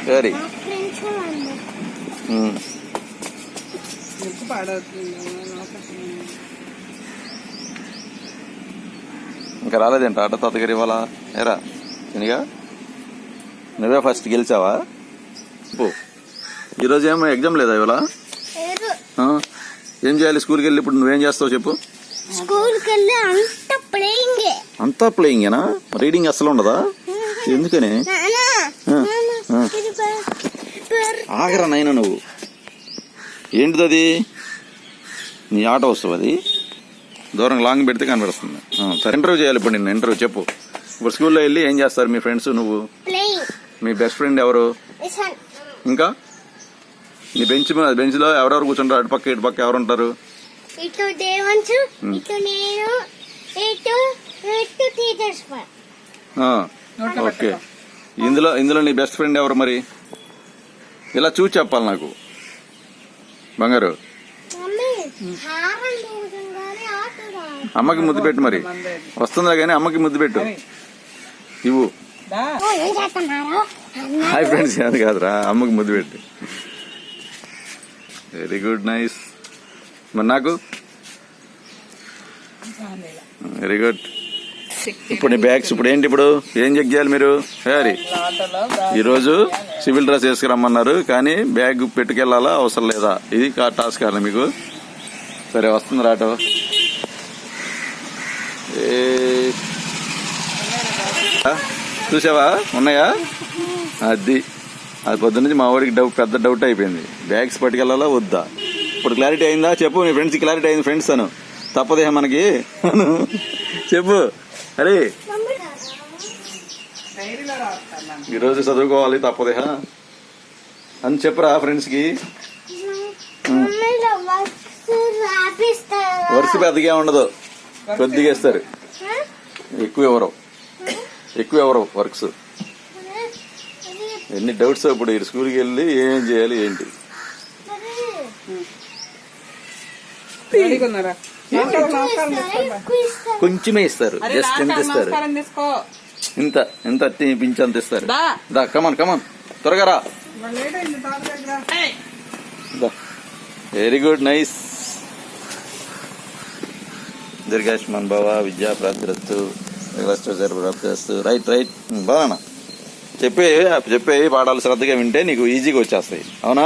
సరే ఇంకా రాలేదేంట ఆటో తాతగారు ఇవాళ ఏరా శనిగా నువ్వే ఫస్ట్ గెలిచావా? ఈరోజు ఏమో ఎగ్జామ్ లేదా ఇవాళ? ఏం చేయాలి స్కూల్కి వెళ్ళి? ఇప్పుడు నువ్వేం చేస్తావు చెప్పు. అంతా ప్లేయింగేనా? రీడింగ్ అసలు ఉండదా? ఎందుకని? ఆగరా నాయన నువ్వు. ఏంటిది అది? నీ ఆట వస్తువు అది. దూరం లాంగ్ పెడితే కనబడుతుంది. సరే ఇంటర్వ్యూ చేయాలి ఇప్పుడు. నిన్ను ఇంటర్వ్యూ చెప్పు. ఇప్పుడు స్కూల్లో వెళ్ళి ఏం చేస్తారు మీ ఫ్రెండ్స్? నువ్వు మీ బెస్ట్ ఫ్రెండ్ ఎవరు? ఇంకా నీ బెంచ్ లో ఎవరెవరు కూర్చుంటారు? అటు పక్క ఇటు పక్క ఎవరు ఉంటారు? ఓకే. ఇందులో నీ బెస్ట్ ఫ్రెండ్ ఎవరు మరి? ఇలా చూసి చెప్పాలి నాకు బంగారు. అమ్మకి ముద్దు పెట్టు మరి. వస్తుందా కానీ అమ్మకి ముద్దు పెట్టు. ఇవ్వు. హాయ్ ఫ్రెండ్స్ అది కాదురా, అమ్మకి ముద్దు పెట్టు. Very good, nice. మరి నాకు వెరీ గుడ్. ఇప్పుడు నీ బ్యాగ్స్ ఇప్పుడు ఏంటి? ఇప్పుడు ఏం చెక్ చేయాలి మీరు? సరే ఈరోజు సివిల్ డ్రెస్ వేసుకురమ్మన్నారు కానీ బ్యాగ్ పెట్టుకెళ్లాలా అవసరం లేదా? ఇది టాస్క్ కాదు మీకు. సరే వస్తుంది రాటో. చూసావా ఉన్నాయా? అది పొద్దున్నుంచి మా వాడికి పెద్ద డౌట్ అయిపోయింది. బ్యాగ్స్ పట్టుకెళ్లాలా వద్దా? ఇప్పుడు క్లారిటీ అయిందా? చెప్పు. నీ ఫ్రెండ్స్కి క్లారిటీ అయింది. ఫ్రెండ్స్ అను తప్పదే మనకి చెప్పు. అరే ఈరోజు చదువుకోవాలి తప్పదే అని చెప్పురా ఫ్రెండ్స్ కి. వర్క్ పెద్దగా ఉండదు, కొద్దిగా ఇస్తారు. ఎక్కువ ఎవరు వర్క్స్. ఎన్ని డౌట్స్. ఇప్పుడు స్కూల్కి వెళ్ళి ఏం చేయాలి ఏంటి? కొంచెమే ఇస్తారు. జస్ట్ ఎంత ఇస్తారు? ఇంత పింఛ్ అంత ఇస్తారు. దా కమాన్ త్వరగా రా. Very good, nice. దీర్ఘాయుష్మాన్ భవ, విద్యా ప్రాప్తిరస్తు, ప్రాప్తిరస్తు. రైట్ బాగా చెప్పే పాఠాలు శ్రద్ధగా వింటే నీకు ఈజీగా వచ్చేస్తాయి. అవునా?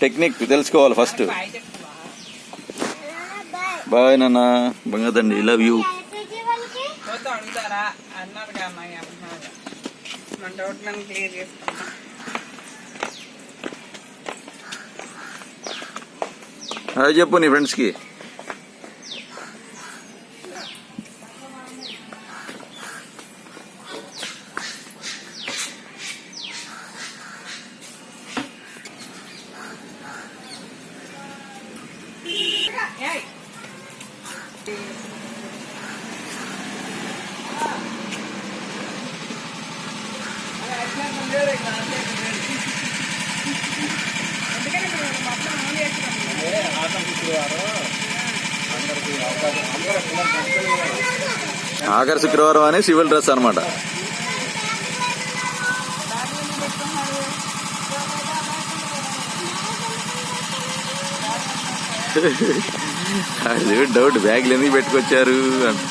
టెక్నిక్ తెలుసుకోవాలి ఫస్ట్. బాయ్ నాన్న, బంగాదండి, లవ్ యూ. అది చెప్పు నీ ఫ్రెండ్స్ కి. ఆఖరి శుక్రవారం అని సివిల్ డ్రెస్ అనమాట. అది డౌట్, బ్యాగ్లు ఎందుకు పెట్టుకొచ్చారు అని.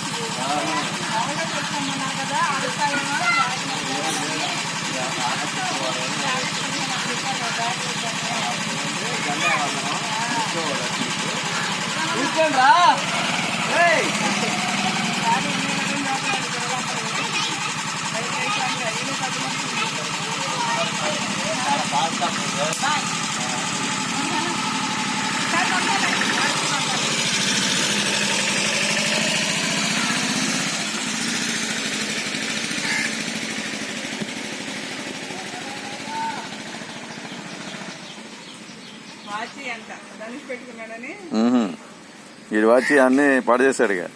వీడి వాచి అన్ని పాడు చేశాడుగా.